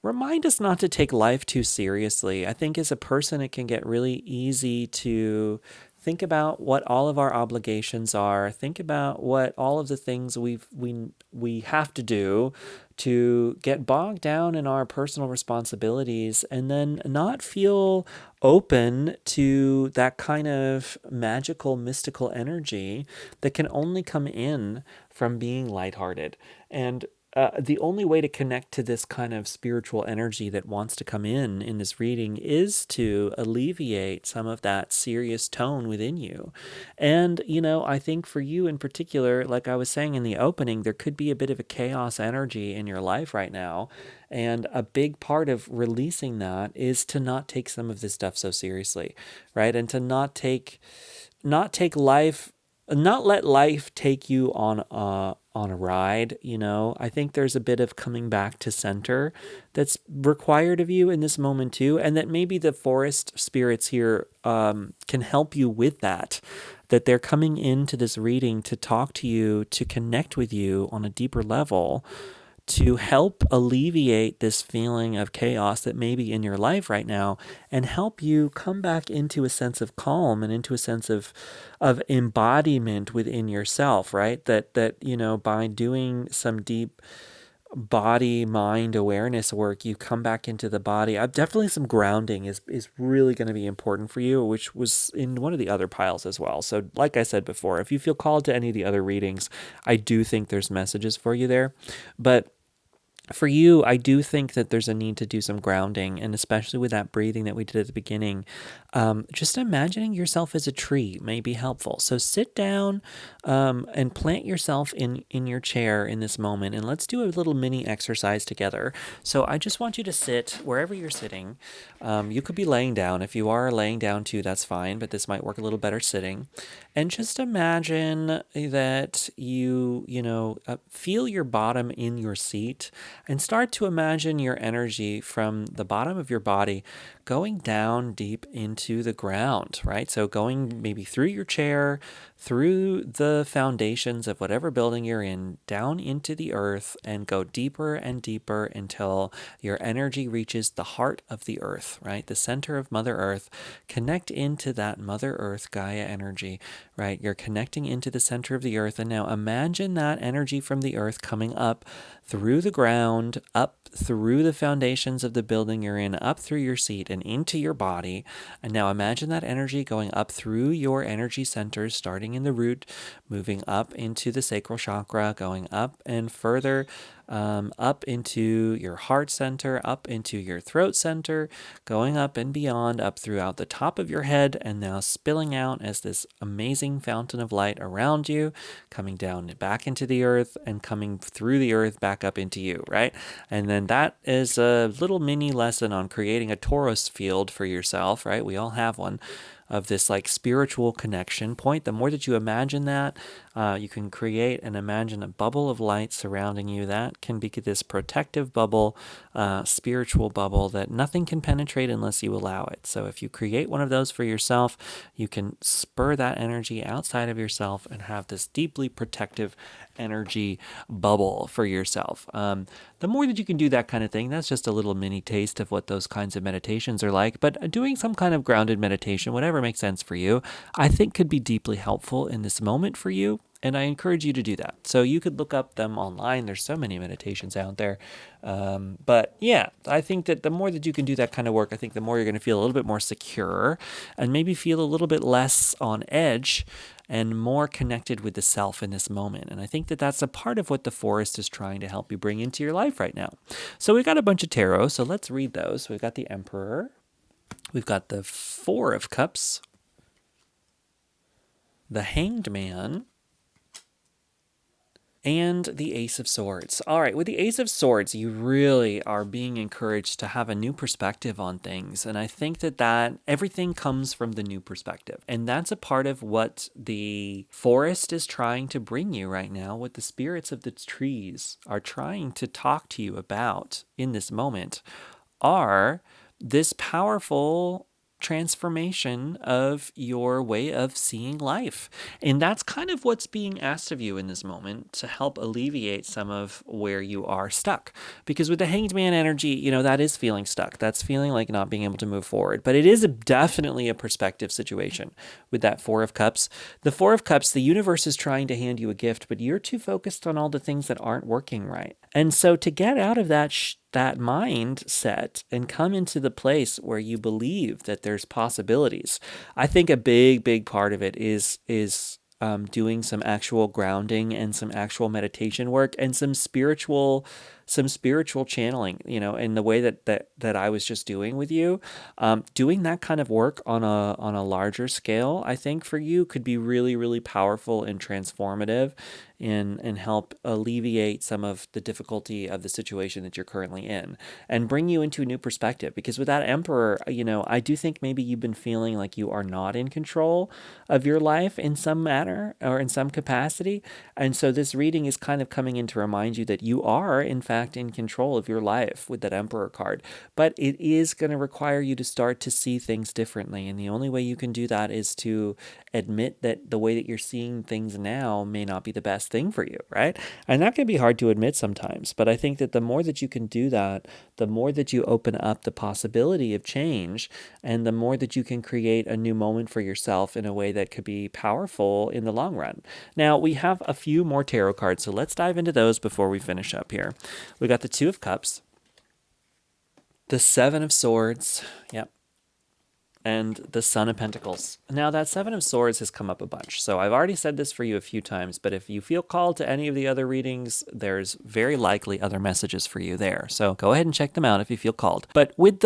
remind us not to take life too seriously. I think as a person, it can get really easy to think about what all of our obligations are. Think about what all of the things we have to do to get bogged down in our personal responsibilities and then not feel open to that kind of magical, mystical energy that can only come in from being lighthearted. And the only way to connect to this kind of spiritual energy that wants to come in this reading is to alleviate some of that serious tone within you. And, I think for you in particular, like I was saying in the opening, there could be a bit of a chaos energy in your life right now. And a big part of releasing that is to not take some of this stuff so seriously, right? And to not take life, not let life take you on a ride. I think there's a bit of coming back to center that's required of you in this moment too, and that maybe the forest spirits here can help you with that they're coming into this reading to talk to you, to connect with you on a deeper level, to help alleviate this feeling of chaos that may be in your life right now, and help you come back into a sense of calm and into a sense of embodiment within yourself, right? That by doing some deep body mind awareness work, you come back into the body. Definitely some grounding is really going to be important for you, which was in one of the other piles as well. So like I said before, if you feel called to any of the other readings, I do think there's messages for you there. But for you, I do think that there's a need to do some grounding, and especially with that breathing that we did at the beginning, just imagining yourself as a tree may be helpful. So sit down and plant yourself in your chair in this moment, and let's do a little mini exercise together. So I just want you to sit wherever you're sitting. You could be laying down. If you are laying down too, that's fine, but this might work a little better sitting. And just imagine that you feel your bottom in your seat, and start to imagine your energy from the bottom of your body going down deep into the ground, right? So going maybe through your chair, through the foundations of whatever building you're in, down into the earth, and go deeper and deeper until your energy reaches the heart of the earth, right? The center of Mother Earth. Connect into that Mother Earth Gaia energy, right? You're connecting into the center of the earth, and now imagine that energy from the earth coming up through the ground, up through the foundations of the building you're in, up through your seat and into your body. And now imagine that energy going up through your energy centers, starting in the root, moving up into the sacral chakra, going up and further up into your heart center, up into your throat center, going up and beyond, up throughout the top of your head, and now spilling out as this amazing fountain of light around you, coming down back into the earth and coming through the earth back up into you, right? And then that is a little mini lesson on creating a torus field for yourself, right? We all have one, of this like spiritual connection point. The more that you imagine that, you can create and imagine a bubble of light surrounding you. That can be this protective bubble, spiritual bubble that nothing can penetrate unless you allow it. So if you create one of those for yourself, you can spur that energy outside of yourself and have this deeply protective energy bubble for yourself. The more that you can do that kind of thing, that's just a little mini taste of what those kinds of meditations are like. But doing some kind of grounded meditation, whatever makes sense for you, I think could be deeply helpful in this moment for you. And I encourage you to do that. So you could look up them online. There's so many meditations out there. But yeah, I think that the more that you can do that kind of work, I think the more you're going to feel a little bit more secure and maybe feel a little bit less on edge and more connected with the self in this moment. And I think that that's a part of what the forest is trying to help you bring into your life right now. So we've got a bunch of tarot. So let's read those. We've got the Emperor. We've got the Four of Cups, the Hanged Man, and the Ace of Swords. All right, with the Ace of Swords, you really are being encouraged to have a new perspective on things. And I think that everything comes from the new perspective. And that's a part of what the forest is trying to bring you right now, what the spirits of the trees are trying to talk to you about in this moment, are this powerful transformation of your way of seeing life. And that's kind of what's being asked of you in this moment to help alleviate some of where you are stuck. Because with the Hanged Man energy, that is feeling stuck. That's feeling like not being able to move forward. But it is definitely a perspective situation with that Four of Cups. The Four of Cups, the universe is trying to hand you a gift, but you're too focused on all the things that aren't working right. And so to get out of that mindset and come into the place where you believe that there's possibilities, I think a big part of it is doing some actual grounding and some actual meditation work and some spiritual channeling, in the way that I was just doing with you. Doing that kind of work on a larger scale, I think for you could be really, really powerful and transformative and help alleviate some of the difficulty of the situation that you're currently in and bring you into a new perspective. Because with that Emperor, I do think maybe you've been feeling like you are not in control of your life in some manner or in some capacity. And so this reading is kind of coming in to remind you that you are, in fact, in control of your life with that Emperor card. But it is going to require you to start to see things differently. And the only way you can do that is to admit that the way that you're seeing things now may not be the best thing for you, right? And that can be hard to admit sometimes. But I think that the more that you can do that, the more that you open up the possibility of change, and the more that you can create a new moment for yourself in a way that could be powerful in the long run. Now, we have a few more tarot cards, so let's dive into those before we finish up here. We got the Two of Cups, the Seven of Swords, yep, and the Son of Pentacles. Now, that Seven of Swords has come up a bunch. So I've already said this for you a few times, but if you feel called to any of the other readings, there's very likely other messages for you there. So go ahead and check them out if you feel called. But with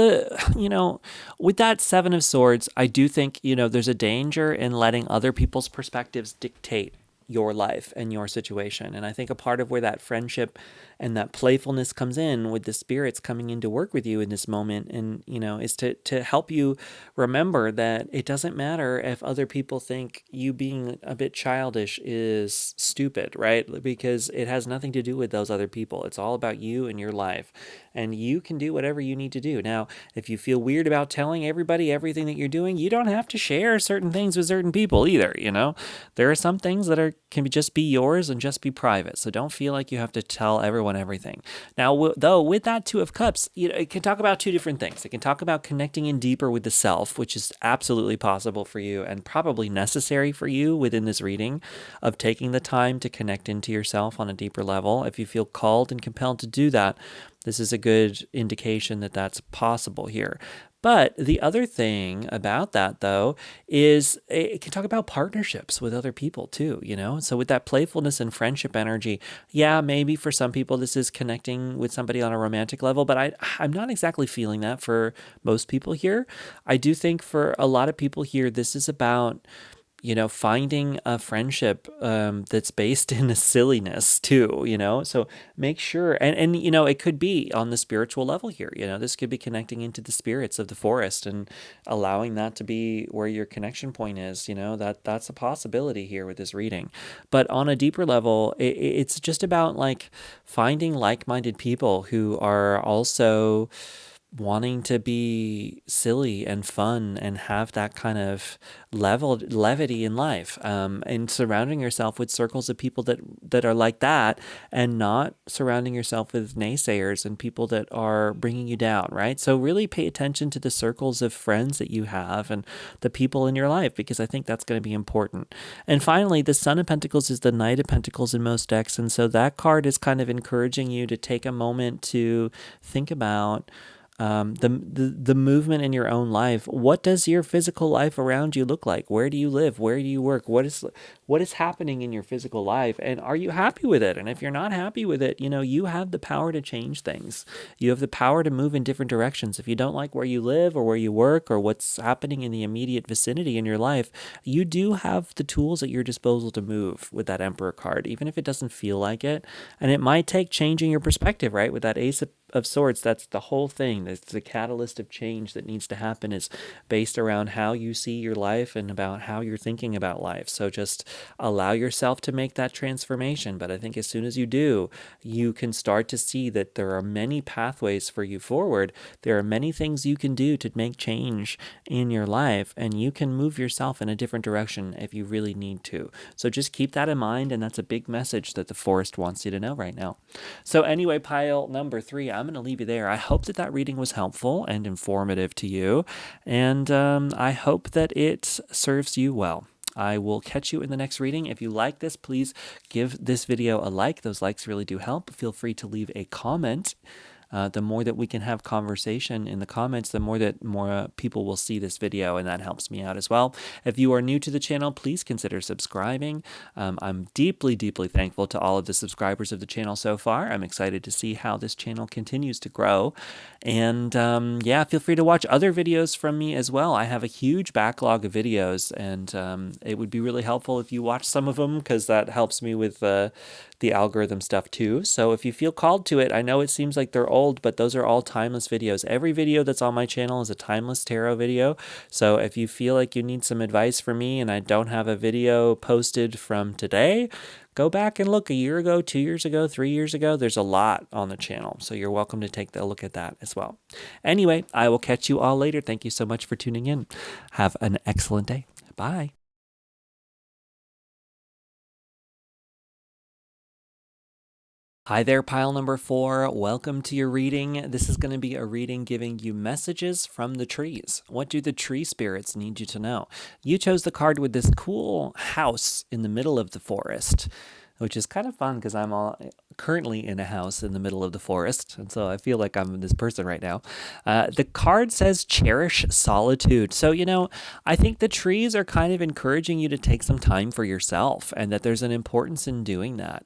with that Seven of Swords, I do think, there's a danger in letting other people's perspectives dictate your life and your situation. And I think a part of where that friendship and that playfulness comes in with the spirits coming in to work with you in this moment, and is to help you remember that it doesn't matter if other people think you being a bit childish is stupid, right? Because it has nothing to do with those other people. It's all about you and your life, and you can do whatever you need to do. Now, if you feel weird about telling everybody everything that you're doing, you don't have to share certain things with certain people either. There are some things that can just be yours and just be private. So don't feel like you have to tell everyone everything. Now, though, with that Two of Cups, it can talk about two different things. It can talk about connecting in deeper with the self, which is absolutely possible for you and probably necessary for you within this reading, of taking the time to connect into yourself on a deeper level. If you feel called and compelled to do that, this is a good indication that that's possible here. But the other thing about that, though, is it can talk about partnerships with other people too, So with that playfulness and friendship energy, yeah, maybe for some people this is connecting with somebody on a romantic level, but I'm not exactly feeling that for most people here. I do think for a lot of people here, this is about finding a friendship that's based in a silliness too, So make sure, and it could be on the spiritual level here. This could be connecting into the spirits of the forest and allowing that to be where your connection point is. That's a possibility here with this reading. But on a deeper level, it's just about finding like-minded people who are also wanting to be silly and fun and have that kind of levity in life, and surrounding yourself with circles of people that are like that, and not surrounding yourself with naysayers and people that are bringing you down, right? So really pay attention to the circles of friends that you have and the people in your life, because I think that's going to be important. And finally, the Son of Pentacles is the Knight of Pentacles in most decks, and so that card is kind of encouraging you to take a moment to think about the movement in your own life. What does your physical life around you look like? Where do you live? Where do you work? What is happening in your physical life? And are you happy with it? And if you're not happy with it, you have the power to change things. You have the power to move in different directions. If you don't like where you live or where you work or what's happening in the immediate vicinity in your life, you do have the tools at your disposal to move with that Emperor card, even if it doesn't feel like it. And it might take changing your perspective, right? With that Ace of Swords, that's the whole thing. That's the catalyst of change that needs to happen, is based around how you see your life and about how you're thinking about life. So just allow yourself to make that transformation. But I think as soon as you do, you can start to see that there are many pathways for you forward. There are many things you can do to make change in your life, and you can move yourself in a different direction if you really need to. So just keep that in mind, and that's a big message that the forest wants you to know right now. So anyway, pile number 3, I'm going to leave you there. I hope that reading was helpful and informative to you, and I hope that it serves you well. I will catch you in the next reading. If you like this, please give this video a like. Those likes really do help. Feel free to leave a comment. The more that we can have conversation in the comments, the more people will see this video, and that helps me out as well. If you are new to the channel, please consider subscribing. I'm deeply, deeply thankful to all of the subscribers of the channel so far. I'm excited to see how this channel continues to grow. And yeah, feel free to watch other videos from me as well. I have a huge backlog of videos, and it would be really helpful if you watch some of them, because that helps me with the algorithm stuff too. So if you feel called to it, I know it seems like they're old, but those are all timeless videos. Every video that's on my channel is a timeless tarot video. So if you feel like you need some advice from me and I don't have a video posted from today, go back and look a year ago, 2 years ago, 3 years ago. There's a lot on the channel, so you're welcome to take a look at that as well. Anyway, I will catch you all later. Thank you so much for tuning in. Have an excellent day. Bye. Hi there, pile number 4. Welcome to your reading. This is going to be a reading giving you messages from the trees. What do the tree spirits need you to know? You chose the card with this cool house in the middle of the forest, which is kind of fun because I'm currently in a house in the middle of the forest, and so I feel like I'm this person right now. The card says cherish solitude. So, I think the trees are kind of encouraging you to take some time for yourself, and that there's an importance in doing that,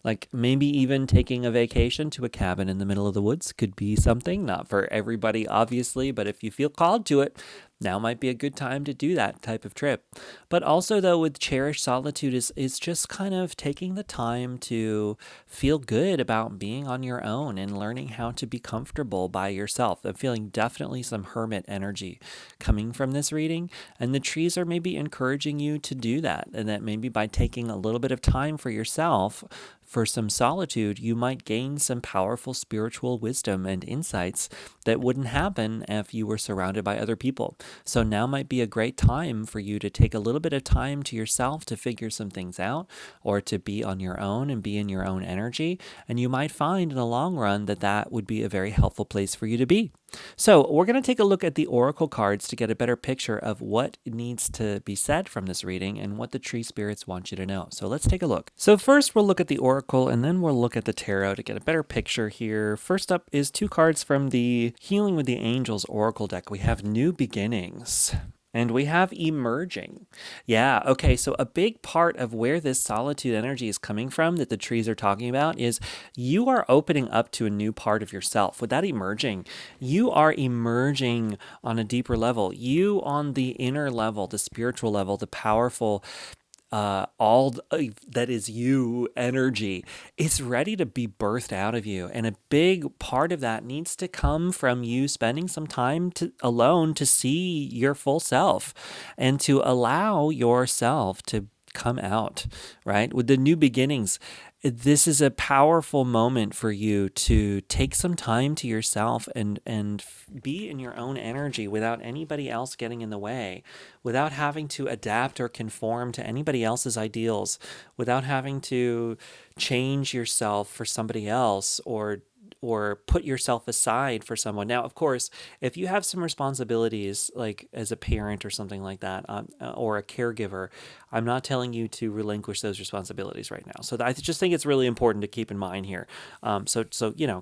like maybe even taking a vacation to a cabin in the middle of the woods could be something. Not for everybody, obviously, but if you feel called to it, now might be a good time to do that type of trip. But also, though, with cherish solitude is just kind of taking the time to feel good about being on your own and learning how to be comfortable by yourself. I'm feeling definitely some hermit energy coming from this reading, and the trees are maybe encouraging you to do that, and that maybe by taking a little bit of time for yourself, for some solitude, you might gain some powerful spiritual wisdom and insights that wouldn't happen if you were surrounded by other people. So now might be a great time for you to take a little bit of time to yourself to figure some things out, or to be on your own and be in your own energy. And you might find in the long run that would be a very helpful place for you to be. So we're going to take a look at the oracle cards to get a better picture of what needs to be said from this reading and what the tree spirits want you to know. So let's take a look. So first we'll look at the oracle, and then we'll look at the tarot to get a better picture here. First up is 2 cards from the Healing with the Angels oracle deck. We have New Beginnings. And we have emerging. Yeah, okay, so a big part of where this solitude energy is coming from that the trees are talking about is you are opening up to a new part of yourself. With that emerging, you are emerging on a deeper level. You on the inner level, the spiritual level, the powerful, that is you energy is ready to be birthed out of you. And a big part of that needs to come from you spending some time alone to see your full self and to allow yourself to come out, right? With the new beginnings, this is a powerful moment for you to take some time to yourself and be in your own energy without anybody else getting in the way, without having to adapt or conform to anybody else's ideals, without having to change yourself for somebody else or put yourself aside for someone. Now, of course, if you have some responsibilities, like as a parent or something like that, or a caregiver, I'm not telling you to relinquish those responsibilities right now. So I just think it's really important to keep in mind here. So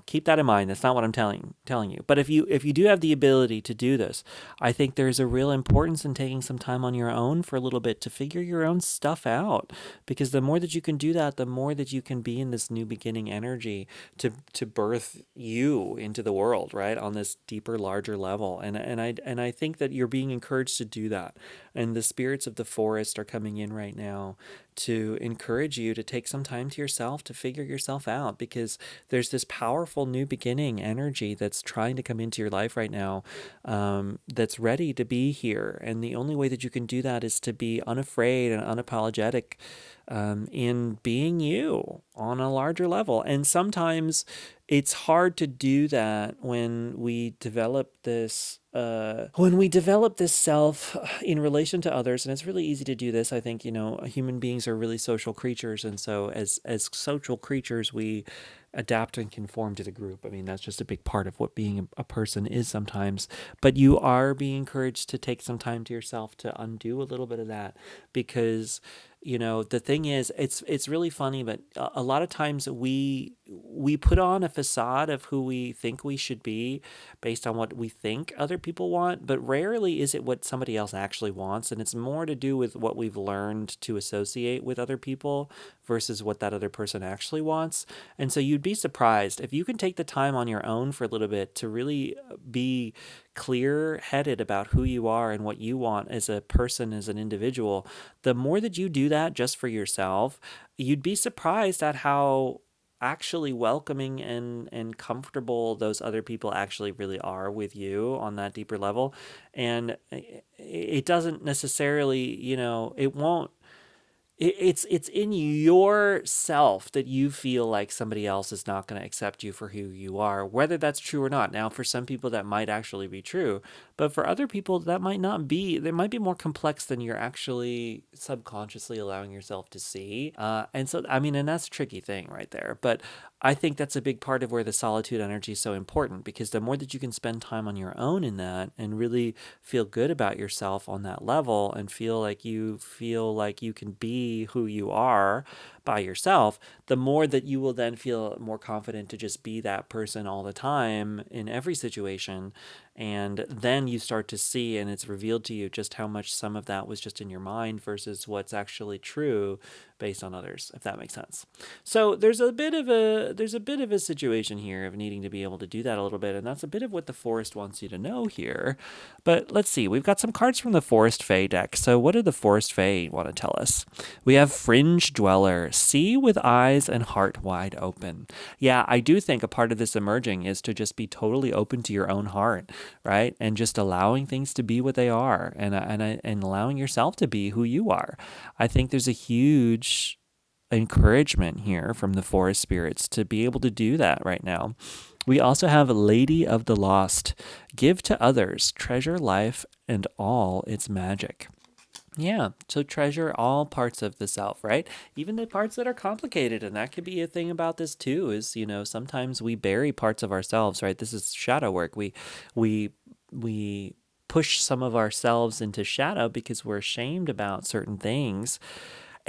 keep that in mind. That's not what I'm telling you. But if you do have the ability to do this, I think there's a real importance in taking some time on your own for a little bit to figure your own stuff out. Because the more that you can do that, the more that you can be in this new beginning energy to birth you into the world, right? On this deeper, larger level. And I think that you're being encouraged to do that. And the spirits of the forest are coming in right now to encourage you to take some time to yourself to figure yourself out, because there's this powerful new beginning energy that's trying to come into your life right now, that's ready to be here. And the only way that you can do that is to be unafraid and unapologetic, in being you on a larger level. And sometimes it's hard to do that when we develop this self in relation to others. And it's really easy to do this. I think, human beings are really social creatures. And so as social creatures, we adapt and conform to the group. I mean, that's just a big part of what being a person is sometimes. But you are being encouraged to take some time to yourself to undo a little bit of that, because the thing is, it's really funny, but a lot of times we put on a facade of who we think we should be based on what we think other people want, but rarely is it what somebody else actually wants. And it's more to do with what we've learned to associate with other people versus what that other person actually wants. And so you'd be surprised if you can take the time on your own for a little bit to really be clear headed about who you are and what you want as a person, as an individual. The more that you do that just for yourself, you'd be surprised at how actually welcoming and comfortable those other people actually really are with you on that deeper level. And it doesn't necessarily, it won't it's in yourself that you feel like somebody else is not going to accept you for who you are, whether that's true or not. Now, for some people, that might actually be true, but for other people, that might not be. They might be more complex than you're actually subconsciously allowing yourself to see. And so, I mean, and that's a tricky thing right there. But I think that's a big part of where the solitude energy is so important, because the more that you can spend time on your own in that and really feel good about yourself on that level and feel like you can be who you are by yourself, the more that you will then feel more confident to just be that person all the time in every situation. And then you start to see, and it's revealed to you just how much some of that was just in your mind versus what's actually true based on others, if that makes sense. So there's a bit of a situation here of needing to be able to do that a little bit, and that's a bit of what the forest wants you to know here. But let's see, we've got some cards from the Forest Fae deck. So what do the Forest Fae want to tell us? We have Fringe Dweller, see with eyes and heart wide open. Yeah, I do think a part of this emerging is to just be totally open to your own heart, right? And just allowing things to be what they are, and allowing yourself to be who you are. I think there's a huge encouragement here from the forest spirits to be able to do that right now. We also have Lady of the Lost, give to others, treasure life and all its magic. Yeah, so treasure all parts of the self, right? Even the parts that are complicated. And that could be a thing about this too, is, sometimes we bury parts of ourselves, right? This is shadow work. We push some of ourselves into shadow because we're ashamed about certain things.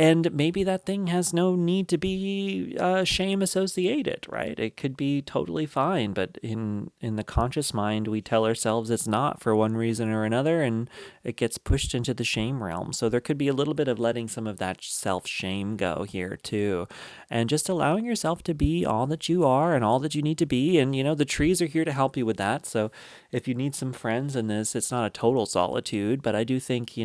And maybe that thing has no need to be shame associated, right? It could be totally fine, but in the conscious mind, we tell ourselves it's not for one reason or another, and it gets pushed into the shame realm. So there could be a little bit of letting some of that self-shame go here too, and just allowing yourself to be all that you are and all that you need to be. And, the trees are here to help you with that. So if you need some friends in this, it's not a total solitude, but I do think,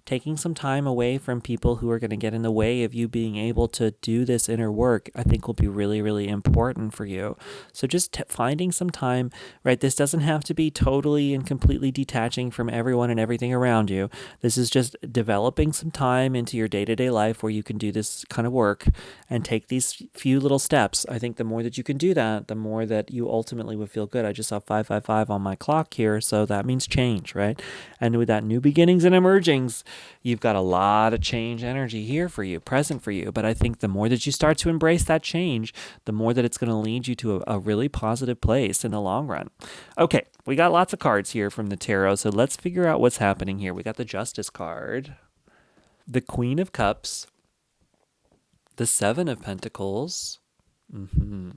taking some time away from people who are going to get get in the way of you being able to do this inner work, I think will be really, really important for you. So just finding some time, right? This doesn't have to be totally and completely detaching from everyone and everything around you. This is just developing some time into your day-to-day life where you can do this kind of work and take these few little steps. I think the more that you can do that, the more that you ultimately would feel good. I just saw 555 on my clock here, so that means change, right? And with that new beginnings and emergings, you've got a lot of change energy here for you, present for you. But I think the more that you start to embrace that change, the more that it's going to lead you to a really positive place in the long run. Okay, we got lots of cards here from the tarot, so let's figure out what's happening here. We got the Justice card, the Queen of Cups, the Seven of Pentacles, the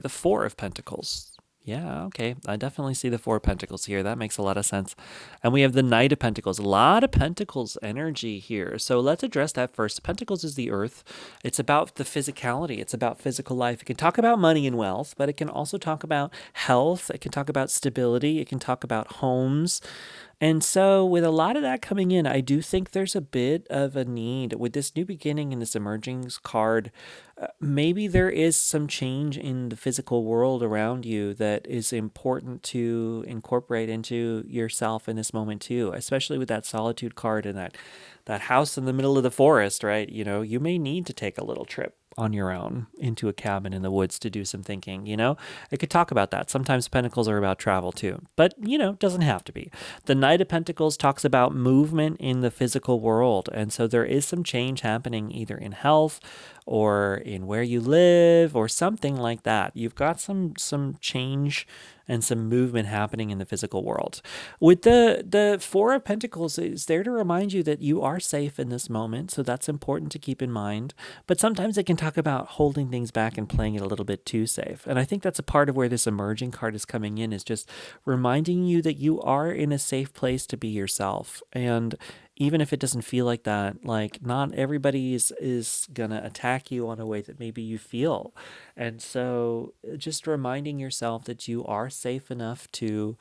the Four of Pentacles. Yeah, okay. I definitely see the Four of Pentacles here. That makes a lot of sense. And we have the Knight of Pentacles. A lot of Pentacles energy here. So let's address that first. Pentacles is the earth. It's about the physicality. It's about physical life. It can talk about money and wealth, but it can also talk about health. It can talk about stability. It can talk about homes. And so, with a lot of that coming in, I do think there's a bit of a need with this new beginning and this emergings card. Maybe there is some change in the physical world around you that is important to incorporate into yourself in this moment too, especially with that solitude card and that house in the middle of the forest, right? You may need to take a little trip on your own into a cabin in the woods to do some thinking, I could talk about that. Sometimes Pentacles are about travel too, but doesn't have to be. The Knight of Pentacles talks about movement in the physical world, and so there is some change happening either in health or in where you live or something like that. You've got some change and some movement happening in the physical world. With the Four of Pentacles is there to remind you that you are safe in this moment, so that's important to keep in mind. But sometimes it can talk about holding things back and playing it a little bit too safe. And I think that's a part of where this emerging card is coming in, is just reminding you that you are in a safe place to be yourself. And even if it doesn't feel like that, like not everybody is gonna attack you on a way that maybe you feel. And so just reminding yourself that you are safe enough to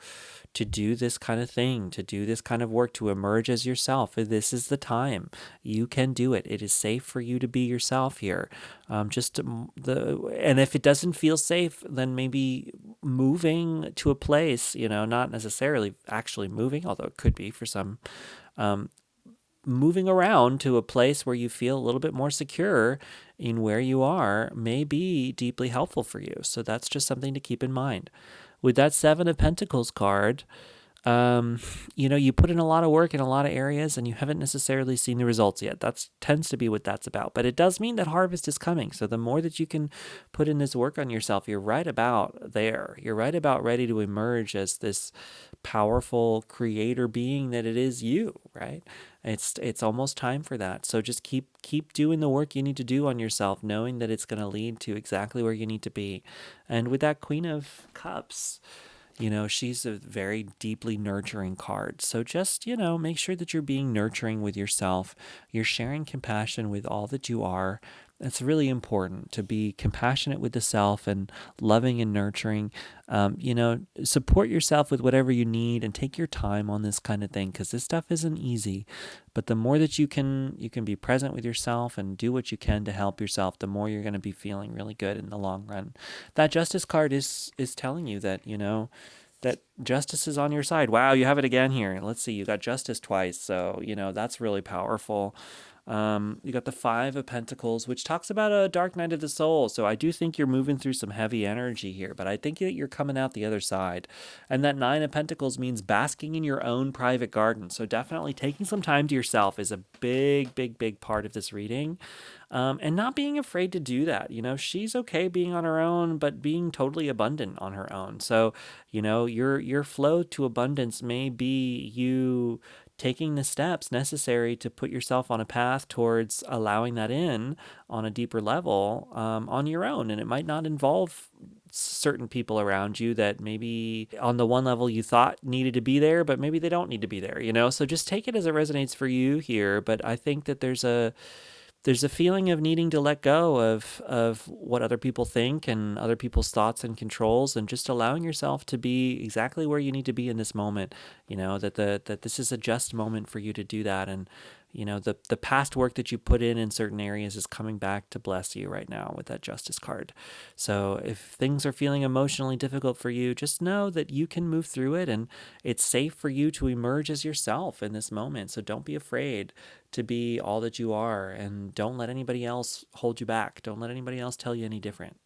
do this kind of thing, to do this kind of work, to emerge as yourself. This is the time. You can do it. It is safe for you to be yourself here. And if it doesn't feel safe, then maybe moving to a place, not necessarily actually moving, although it could be for some, moving around to a place where you feel a little bit more secure in where you are may be deeply helpful for you. So that's just something to keep in mind. With that Seven of Pentacles card, you put in a lot of work in a lot of areas and you haven't necessarily seen the results yet. That tends to be what that's about. But it does mean that harvest is coming. So the more that you can put in this work on yourself, you're right about there. You're right about ready to emerge as this powerful creator being that it is you, right? It's almost time for that. So just keep doing the work you need to do on yourself, knowing that it's going to lead to exactly where you need to be. And with that Queen of Cups, she's a very deeply nurturing card. So just, make sure that you're being nurturing with yourself. You're sharing compassion with all that you are. It's really important to be compassionate with the self and loving and nurturing. Support yourself with whatever you need and take your time on this kind of thing, because this stuff isn't easy. But the more that you can be present with yourself and do what you can to help yourself, the more you're going to be feeling really good in the long run. That Justice card is telling you that, that justice is on your side. Wow, you have it again here. Let's see, you got justice twice. So, that's really powerful. You got the Five of Pentacles, which talks about a dark night of the soul. So I do think you're moving through some heavy energy here, but I think that you're coming out the other side. And that Nine of Pentacles means basking in your own private garden. So definitely taking some time to yourself is a big, big, big part of this reading. And not being afraid to do that. She's okay being on her own, but being totally abundant on her own. So, your flow to abundance may be you taking the steps necessary to put yourself on a path towards allowing that in on a deeper level, on your own. And it might not involve certain people around you that maybe on the one level you thought needed to be there, but maybe they don't need to be there, So just take it as it resonates for you here. But I think that there's There's a feeling of needing to let go of what other people think and other people's thoughts and controls, and just allowing yourself to be exactly where you need to be in this moment. That this is a just moment for you to do that. And the past work that you put in certain areas is coming back to bless you right now with that justice card. So if things are feeling emotionally difficult for you, just know that you can move through it, and it's safe for you to emerge as yourself in this moment. So don't be afraid to be all that you are, and don't let anybody else hold you back. Don't let anybody else tell you any different.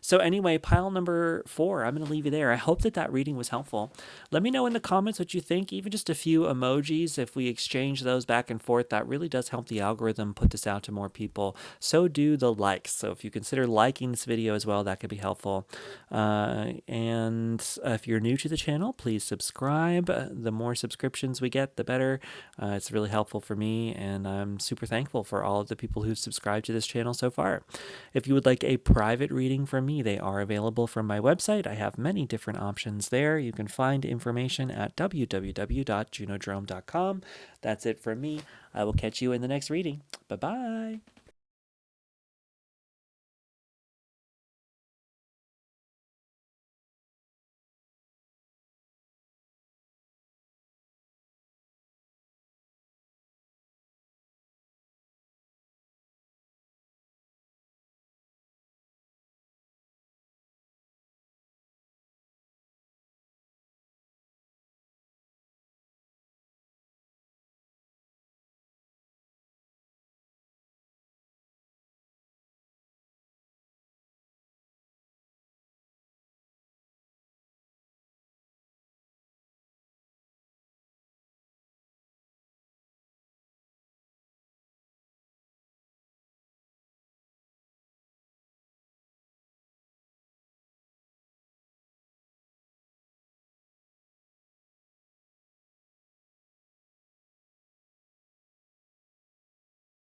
So anyway, pile number 4, I'm going to leave you there. I hope that reading was helpful. Let me know in the comments what you think. Even just a few emojis, if we exchange those back and forth, that really does help the algorithm put this out to more people. So do the likes. So if you consider liking this video as well, that could be helpful. And if you're new to the channel, please subscribe. The more subscriptions we get, the better. It's really helpful for me, and I'm super thankful for all of the people who've subscribed to this channel so far. If you would like a private reading from me, they are available from my website. I have many different options there. You can find information at www.junodrome.com. That's it from me. I will catch you in the next reading. Bye-bye.